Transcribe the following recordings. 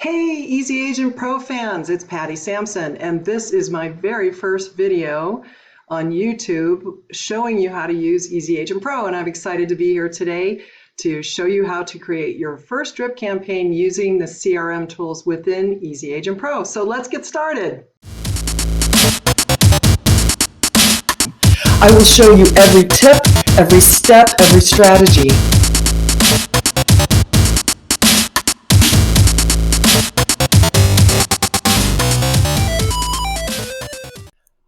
Hey, Easy Agent Pro fans, it's Patti Sampson, and this is my very first video on YouTube showing you how to use Easy Agent Pro, and I'm excited to be here today to show you how to create your first drip campaign using the CRM tools within Easy Agent Pro. So let's get started. I will show you every tip, every step, every strategy.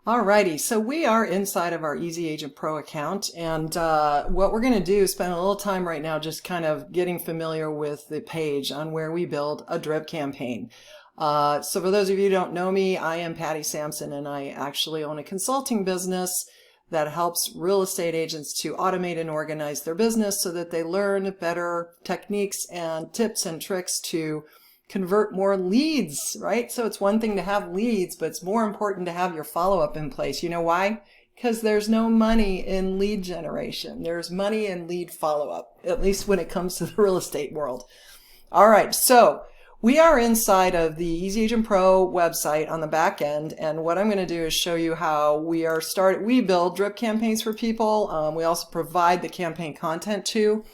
Alrighty, so we are inside of our Easy Agent Pro account, and what we're going to do is spend a little time right now just kind of getting familiar with the page on where we build a drip campaign. So for those of you who don't know me, I am Patti Sampson, and I actually own a consulting business that helps real estate agents to automate and organize their business so that they learn better techniques and tips and tricks to convert more leads, right? So it's one thing to have leads, but it's more important to have your follow-up in place. You know why? Because there's no money in lead generation. There's money in lead follow-up, at least when it comes to the real estate world. All right, so we are inside of the Easy Agent Pro website on the back end, and what I'm going to do is show you how we build drip campaigns for people. We also provide the campaign content too.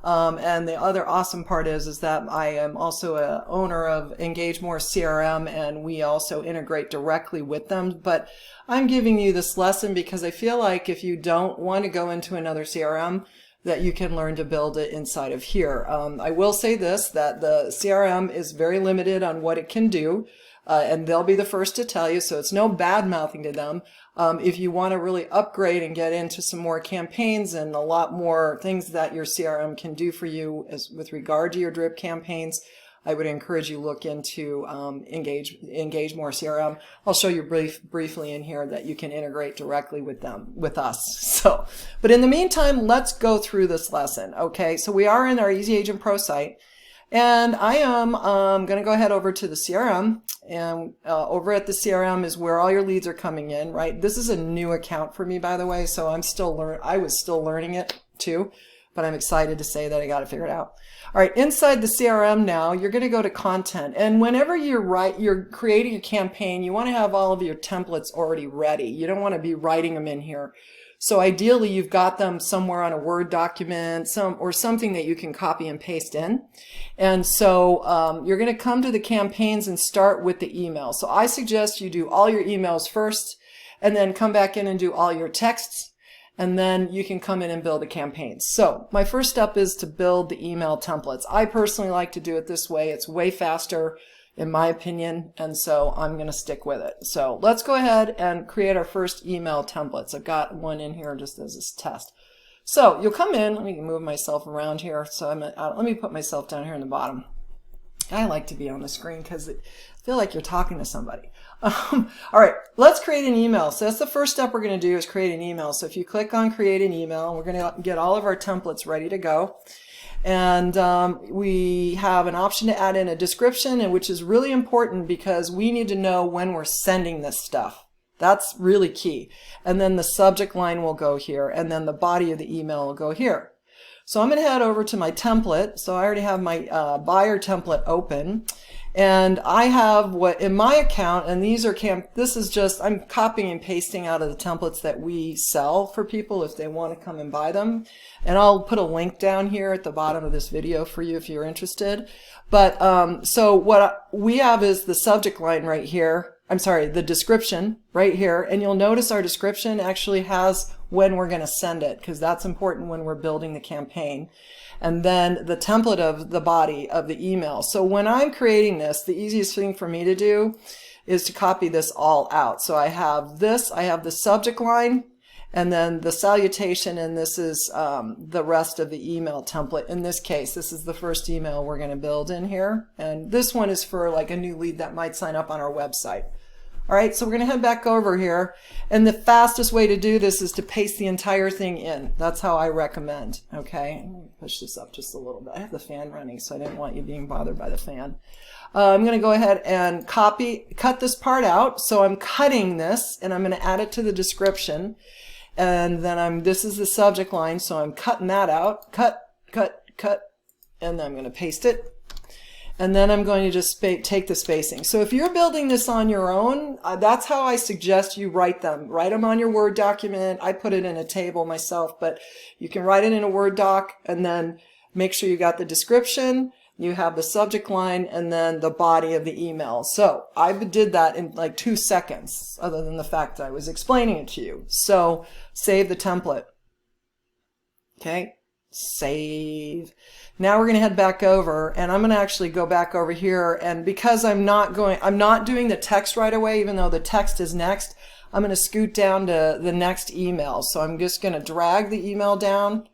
And the other awesome part is that I am also a owner of EngageMore CRM, and we also integrate directly with them. But I'm giving you this lesson because I feel like if you don't want to go into another CRM, that you can learn to build it inside of here. I will say this, that the CRM is very limited on what it can do. And they'll be the first to tell you, so it's no bad mouthing to them. If you want to really upgrade and get into some more campaigns and a lot more things that your CRM can do for you with regard to your drip campaigns, I would encourage you look into EngageMore CRM. I'll show you briefly in here that you can integrate directly with us. So, but in the meantime, let's go through this lesson. Okay, so we are in our Easy Agent Pro site. And I am going to go ahead over to the CRM, and over at the CRM is where all your leads are coming in, right? This is a new account for me, by the way, so I was still learning it too, but I'm excited to say that I got it figured out. All right, inside the CRM now, you're going to go to content, and whenever you're creating a campaign, you want to have all of your templates already ready. You don't want to be writing them in here. So ideally, you've got them somewhere on a Word document, or something that you can copy and paste in. And so you're going to come to the campaigns and start with the email. So I suggest you do all your emails first, and then come back in and do all your texts, and then you can come in and build the campaigns. So my first step is to build the email templates. I personally like to do it this way. It's way faster, in my opinion, and so I'm going to stick with it. So let's go ahead and create our first email templates. I've got one in here just as this test. So you'll come in, let me move myself around here. So let me put myself down here in the bottom. I like to be on the screen because I feel like you're talking to somebody. All right, let's create an email. So that's the first step we're going to do, is create an email. So if you click on create an email, we're going to get all of our templates ready to go. And we have an option to add in a description, which is really important because we need to know when we're sending this stuff. That's really key. And then the subject line will go here, and then the body of the email will go here. So I'm going to head over to my template. So I already have my buyer template open. And I have what in my account, and these are this is just, I'm copying and pasting out of the templates that we sell for people if they want to come and buy them. And I'll put a link down here at the bottom of this video for you if you're interested. But so what we have is the subject line right here. I'm sorry, the description right here. And you'll notice our description actually has when we're going to send it, because that's important when we're building the campaign. And then the template of the body of the email. So when I'm creating this, the easiest thing for me to do is to copy this all out. So I have this, I have the subject line, and then the salutation, and this is the rest of the email template. In this case, this is the first email we're going to build in here. And this one is for like a new lead that might sign up on our website. All right, so we're going to head back over here, and the fastest way to do this is to paste the entire thing in. That's how I recommend. Okay, I'm going to push this up just a little bit. I have the fan running, so I didn't want you being bothered by the fan. I'm going to go ahead and cut this part out. So I'm cutting this, and I'm going to add it to the description, and then this is the subject line, so I'm cutting that out. Cut, and then I'm going to paste it. And then I'm going to just take the spacing. So if you're building this on your own, that's how I suggest you write them. Write them on your Word document. I put it in a table myself, but you can write it in a Word doc and then make sure you got the description, you have the subject line, and then the body of the email. So I did that in like 2 seconds, other than the fact that I was explaining it to you. So save the template. Okay, save. Now we're going to head back over, and I'm going to actually go back over here, and because I'm not doing the text right away, even though the text is next, I'm going to scoot down to the next email. So I'm just going to drag the email down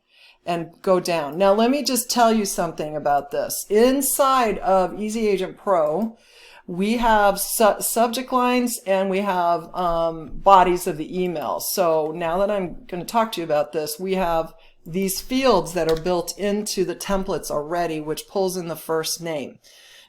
and go down. Now let me just tell you something about this. Inside of Easy Agent Pro, we have subject lines and we have bodies of the email. So now that I'm going to talk to you about this, we have these fields that are built into the templates already, which pulls in the first name.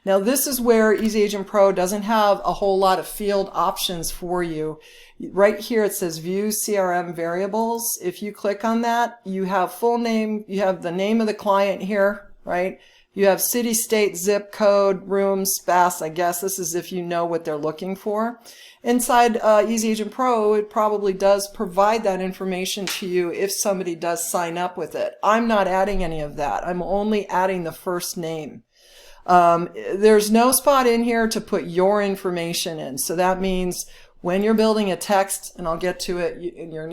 Now this is where Easy Agent Pro doesn't have a whole lot of field options for you. Right here it says View CRM Variables. If you click on that, you have full name, you have the name of the client here, right? You have city, state, zip code, room, space. I guess this is if you know what they're looking for. Inside Easy Agent Pro, it probably does provide that information to you if somebody does sign up with it. I'm not adding any of that. I'm only adding the first name. There's no spot in here to put your information in. So that means when you're building a text, and I'll get to it, you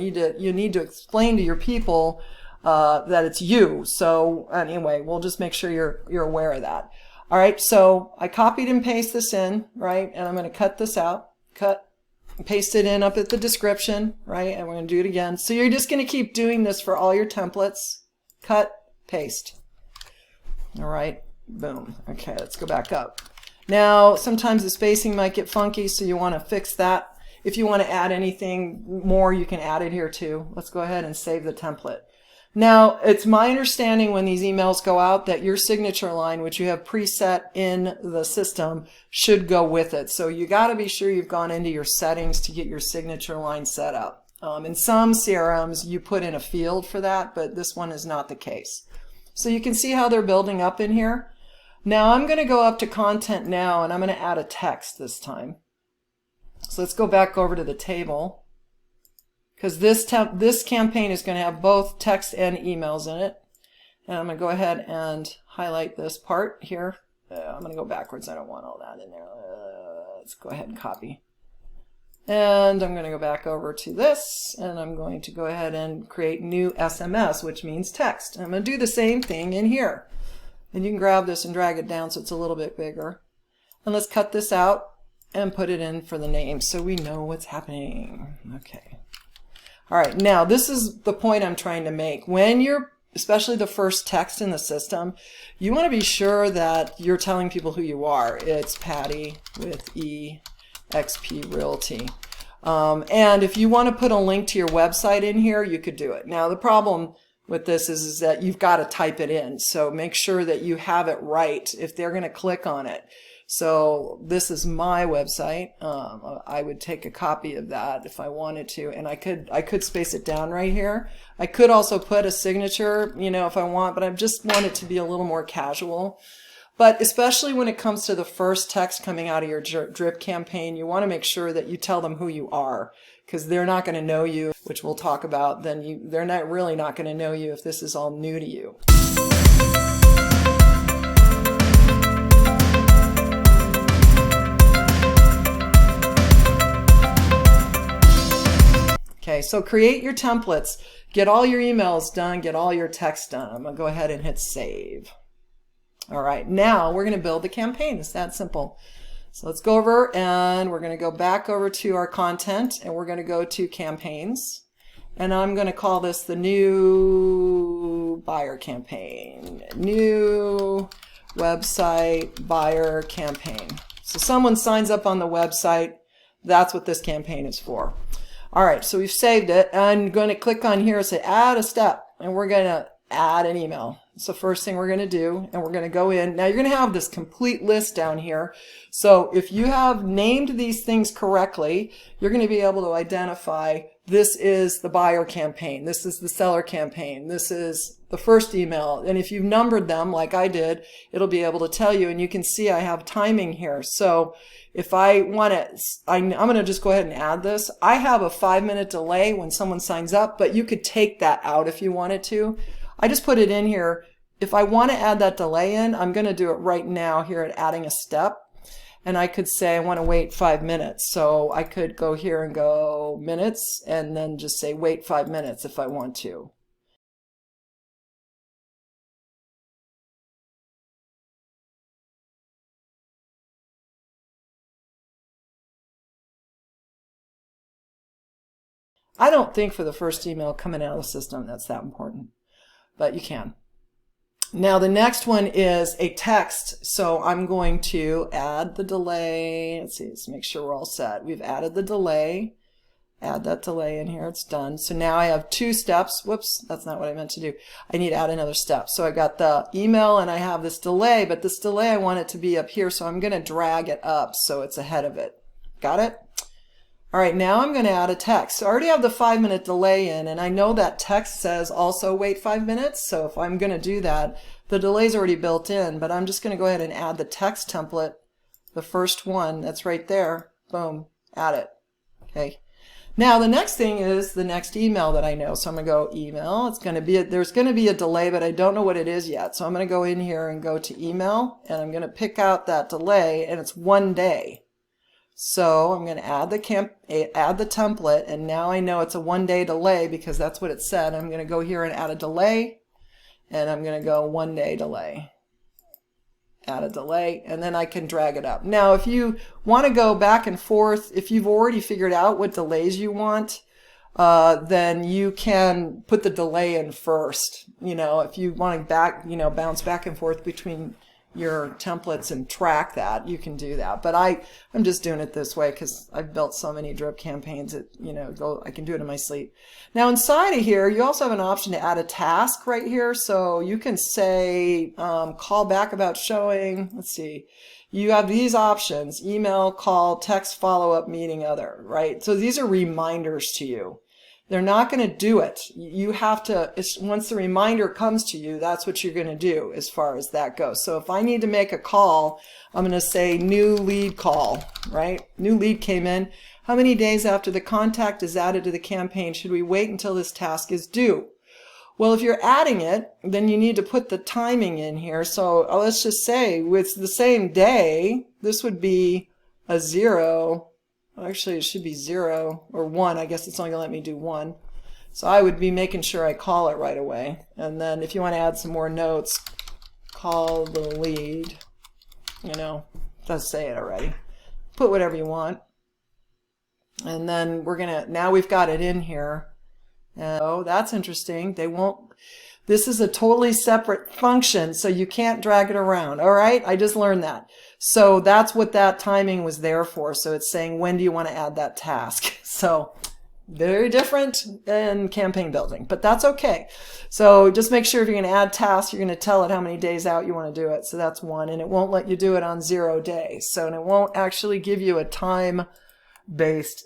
need to explain to your people that it's you. So anyway, we'll just make sure you're aware of that. All right, so I copied and pasted this in, right? And I'm going to cut this out. Cut, paste it in up at the description, right? And we're going to do it again. So you're just going to keep doing this for all your templates. Cut, paste. All right, boom. Okay, let's go back up. Now, sometimes the spacing might get funky, so you want to fix that. If you want to add anything more, you can add it here too. Let's go ahead and save the template. Now, it's my understanding when these emails go out that your signature line, which you have preset in the system, should go with it. So you got to be sure you've gone into your settings to get your signature line set up. In some CRMs, you put in a field for that, but this one is not the case. So you can see how they're building up in here. Now I'm going to go up to Content Now, and I'm going to add a text this time. So let's go back over to the table, because this campaign is going to have both text and emails in it. And I'm going to go ahead and highlight this part here. I'm going to go backwards. I don't want all that in there. Let's go ahead and copy. And I'm going to go back over to this, and I'm going to go ahead and create new SMS, which means text. And I'm going to do the same thing in here. And you can grab this and drag it down so it's a little bit bigger. And let's cut this out and put it in for the name so we know what's happening. Okay. All right, now this is the point I'm trying to make. When you're, especially the first text in the system, you want to be sure that you're telling people who you are. It's Patti with EXP Realty. And if you want to put a link to your website in here, you could do it. Now the problem with this is that you've got to type it in. So make sure that you have it right if they're going to click on it. So this is my website. I would take a copy of that if I wanted to, and I could space it down right here. I could also put a signature, you know, if I want, but I just want it to be a little more casual. But especially when it comes to the first text coming out of your drip campaign, you want to make sure that you tell them who you are, because they're not going to know you, which we'll talk about. They're not really not going to know you if this is all new to you. Okay, so create your templates, get all your emails done, get all your text done. I'm going to go ahead and hit save. All right, now we're going to build the campaign. It's that simple. So let's go over, and we're going to go back over to our content, and we're going to go to campaigns. And I'm going to call this the new buyer campaign. New website buyer campaign. So someone signs up on the website. That's what this campaign is for. All right, so we've saved it. I'm going to click on here and say add a step, and we're going to add an email. It's the first thing we're going to do, and we're going to go in. Now you're going to have this complete list down here. So if you have named these things correctly, you're going to be able to identify this is the buyer campaign, this is the seller campaign, this is the first email. And if you've numbered them like I did, it'll be able to tell you. And you can see I have timing here. So if I want to, I'm going to just go ahead and add this. I have a 5-minute delay when someone signs up, but you could take that out if you wanted to. I just put it in here. If I want to add that delay in, I'm going to do it right now here at adding a step. And I could say I want to wait 5 minutes. So I could go here and go minutes and then just say wait 5 minutes if I want to. I don't think for the first email coming out of the system that's that important, but you can. Now the next one is a text. So I'm going to add the delay. Let's see, let's make sure we're all set. We've added the delay. Add that delay in here. It's done. So now I have 2 steps. Whoops, that's not what I meant to do. I need to add another step. So I got the email and I have this delay, but this delay I want it to be up here. So I'm going to drag it up so it's ahead of it. Got it? All right, now I'm going to add a text. So I already have the 5-minute delay in, and I know that text says also wait 5 minutes. So if I'm going to do that, the delay's already built in, but I'm just going to go ahead and add the text template, the first one that's right there. Boom, add it. Okay. Now the next thing is the next email that I know. So I'm going to go email. It's going to be there's going to be a delay, but I don't know what it is yet. So I'm going to go in here and go to email, and I'm going to pick out that delay, and it's 1 day. So I'm going to add the template, and now I know it's a 1-day delay because that's what it said. I'm going to go here and add a delay, and I'm going to go 1-day delay. Add a delay, and then I can drag it up. Now, if you want to go back and forth, if you've already figured out what delays you want, then you can put the delay in first. You know, if you want to bounce back and forth between your templates and track that, you can do that. But I'm just doing it this way because I've built so many drip campaigns that, I can do it in my sleep. Now inside of here, you also have an option to add a task right here. So you can say, call back about showing, let's see, you have these options: email, call, text, follow-up, meeting, other, right? So these are reminders to you. They're not going to do it. You have to, once the reminder comes to you, that's what you're going to do as far as that goes. So if I need to make a call, I'm going to say new lead call, right? New lead came in. How many days after the contact is added to the campaign should we wait until this task is due? Well, if you're adding it, then you need to put the timing in here. So let's just say it's the same day. This would be a 0. Actually, it should be 0 or 1. I guess it's only going to let me do 1. So I would be making sure I call it right away. And then if you want to add some more notes, call the lead. It does say it already. Put whatever you want. And then now we've got it in here. Oh, that's interesting. This is a totally separate function, so you can't drag it around. All right, I just learned that. So that's what that timing was there for. So it's saying, when do you want to add that task? So very different than campaign building, but that's okay. So just make sure if you're going to add tasks, you're going to tell it how many days out you want to do it. So that's 1, and it won't let you do it on 0 days. So, and it won't actually give you a time-based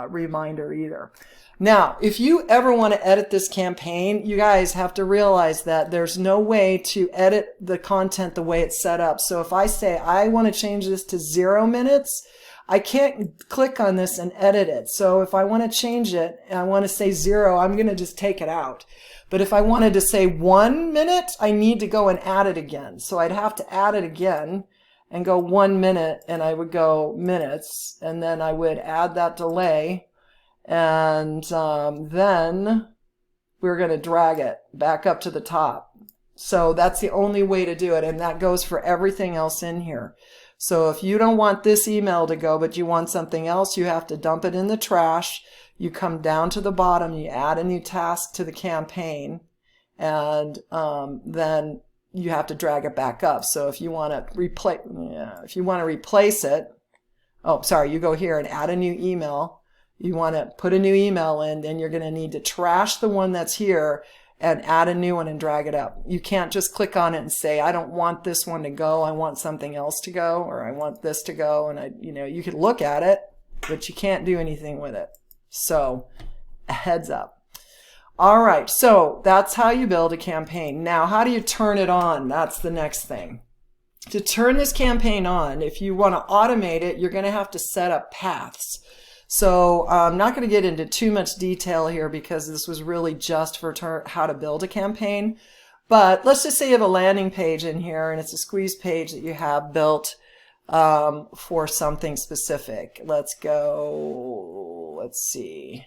reminder either. Now, if you ever want to edit this campaign, you guys have to realize that there's no way to edit the content the way it's set up. So if I say I want to change this to 0 minutes, I can't click on this and edit it. So if I want to change it and I want to say 0, I'm going to just take it out. But if I wanted to say 1 minute, I need to go and add it again. So I'd have to add it again and go 1 minute, and I would go minutes, and then I would add that delay. And then we're going to drag it back up to the top. So that's the only way to do it, and that goes for everything else in here. So if you don't want this email to go, but you want something else, you have to dump it in the trash. You come down to the bottom, you add a new task to the campaign, and then you have to drag it back up. So if you want to replace it, you go here and add a new email. You want to put a new email in, then you're going to need to trash the one that's here and add a new one and drag it up. You can't just click on it and say, I don't want this one to go, I want something else to go, or I want this to go. And you could look at it, but you can't do anything with it. So a heads up. All right, so that's how you build a campaign. Now, how do you turn it on? That's the next thing. To turn this campaign on, if you want to automate it, you're going to have to set up paths. So I'm not going to get into too much detail here because this was really just for how to build a campaign. But let's just say you have a landing page in here and it's a squeeze page that you have built for something specific. Let's see.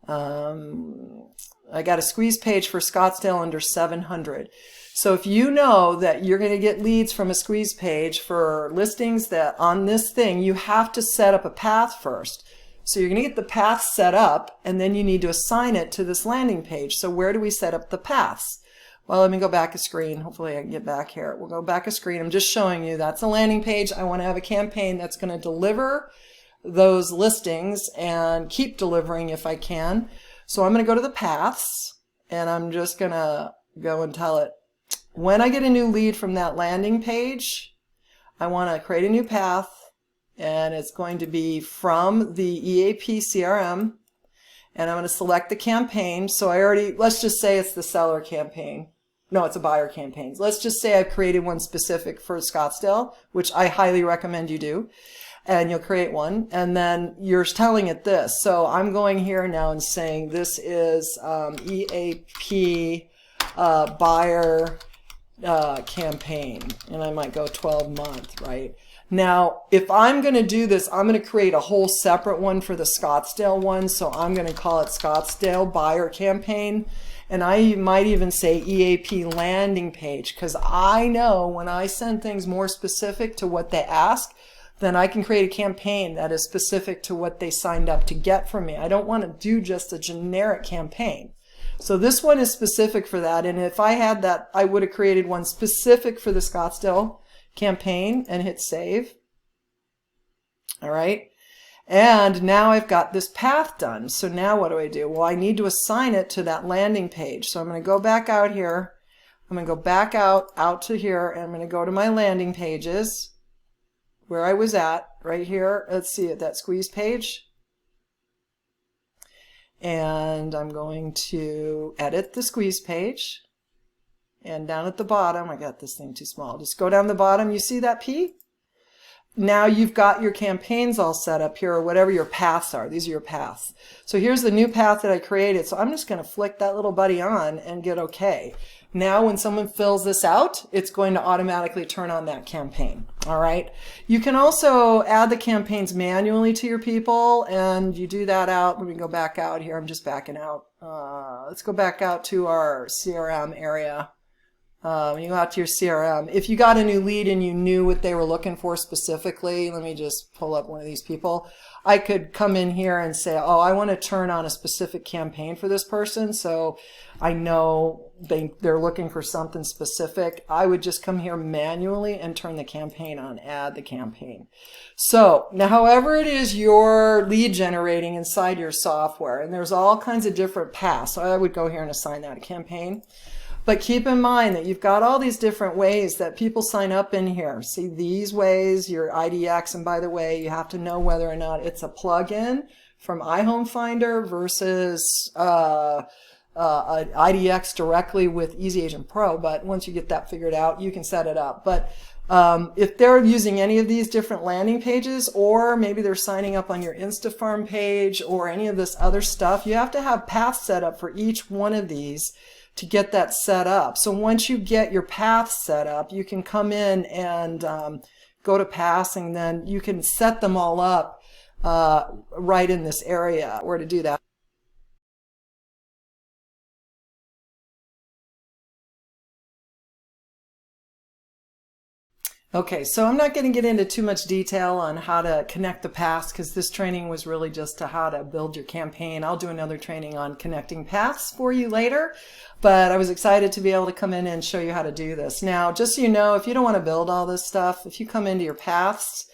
I got a squeeze page for Scottsdale under 700. So if you know that you're going to get leads from a squeeze page for listings that on this thing, you have to set up a path first. So you're going to get the path set up and then you need to assign it to this landing page. So where do we set up the paths? Well, let me go back a screen. Hopefully I can get back here. We'll go back a screen. I'm just showing you that's a landing page. I want to have a campaign that's going to deliver those listings and keep delivering if I can. So I'm going to go to the paths and I'm just going to go and tell it when I get a new lead from that landing page, I want to create a new path and it's going to be from the EAP CRM and I'm going to select the campaign. So let's just say it's the seller campaign. No, it's a buyer campaign. Let's just say I've created one specific for Scottsdale, which I highly recommend you do. And you'll create one, and then you're telling it this. So I'm going here now and saying this is EAP buyer campaign, and I might go 12-month, right? Now, if I'm going to do this, I'm going to create a whole separate one for the Scottsdale one, so I'm going to call it Scottsdale buyer campaign, and I might even say EAP landing page, because I know when I send things more specific to what they ask, then I can create a campaign that is specific to what they signed up to get from me. I don't want to do just a generic campaign. So this one is specific for that. And if I had that, I would have created one specific for the Scottsdale campaign and hit save. All right. And now I've got this path done. So now what do? Well, I need to assign it to that landing page. So I'm going to go back out here. I'm going to go back out to here, and I'm going to go to my landing pages. Where I was at, right here, let's see at that squeeze page. And I'm going to edit the squeeze page. And down at the bottom, I got this thing too small. Just go down the bottom, you see that P? Now you've got your campaigns all set up here, or whatever your paths are. These are your paths. So here's the new path that I created. So I'm just going to flick that little buddy on and get OK. Now when someone fills this out, it's going to automatically turn on that campaign. All right. You can also add the campaigns manually to your people, and you do that out. Let me go back out here. I'm just backing out. Let's go back out to our CRM area. When you go out to your CRM, if you got a new lead and you knew what they were looking for specifically, let me just pull up one of these people. I could come in here and say, oh, I want to turn on a specific campaign for this person. So I know they're looking for something specific. I would just come here manually and turn the campaign on, add the campaign. So now, however it is you're lead generating inside your software, and there's all kinds of different paths. So I would go here and assign that a campaign. But keep in mind that you've got all these different ways that people sign up in here. See these ways, your IDX, and by the way, you have to know whether or not it's a plugin from iHome Finder versus IDX directly with Easy Agent Pro. But once you get that figured out, you can set it up. But if they're using any of these different landing pages, or maybe they're signing up on your InstaFarm page or any of this other stuff, you have to have paths set up for each one of these to get that set up. So once you get your path set up, you can come in and go to paths, and then you can set them all up right in this area where to do that. Okay, so I'm not going to get into too much detail on how to connect the paths, because this training was really just to how to build your campaign. I'll do another training on connecting paths for you later, but I was excited to be able to come in and show you how to do this. Now, just so you know, if you don't want to build all this stuff, if you come into your paths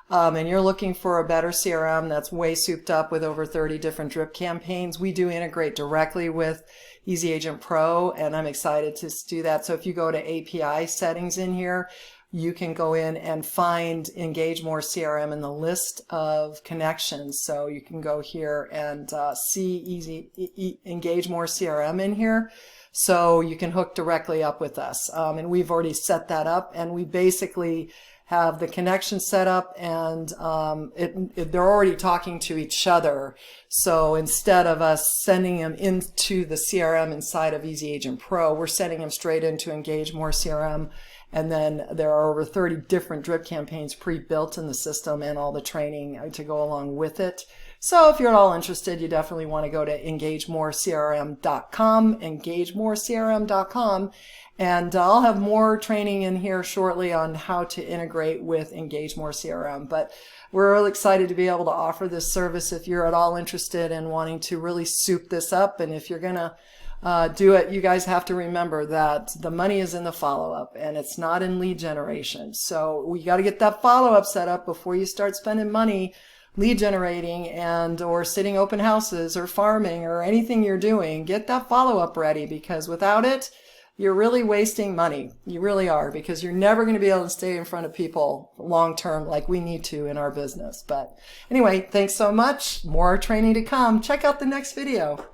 and you're looking for a better CRM that's way souped up with over 30 different drip campaigns, we do integrate directly with Easy Agent Pro, and I'm excited to do that. So if you go to API settings in here, you can go in and find EngageMore CRM in the list of connections. So you can go here and see EngageMore CRM in here. So you can hook directly up with us. And we've already set that up, and we basically have the connection set up, and they're already talking to each other. So instead of us sending them into the CRM inside of Easy Agent Pro, we're sending them straight into EngageMore CRM. And then there are over 30 different drip campaigns pre-built in the system and all the training to go along with it. So if you're at all interested, you definitely want to go to EngageMoreCRM.com, EngageMoreCRM.com, and I'll have more training in here shortly on how to integrate with EngageMore CRM. But we're really excited to be able to offer this service if you're at all interested in wanting to really soup this up. And if you're going to do it, you guys have to remember that the money is in the follow-up and it's not in lead generation. So we got to get that follow-up set up before you start spending money lead generating and or sitting open houses or farming or anything you're doing. Get that follow-up ready, because without it, you're really wasting money. You really are, because you're never going to be able to stay in front of people long term like we need to in our business. But anyway, thanks so much. More training to come. Check out the next video.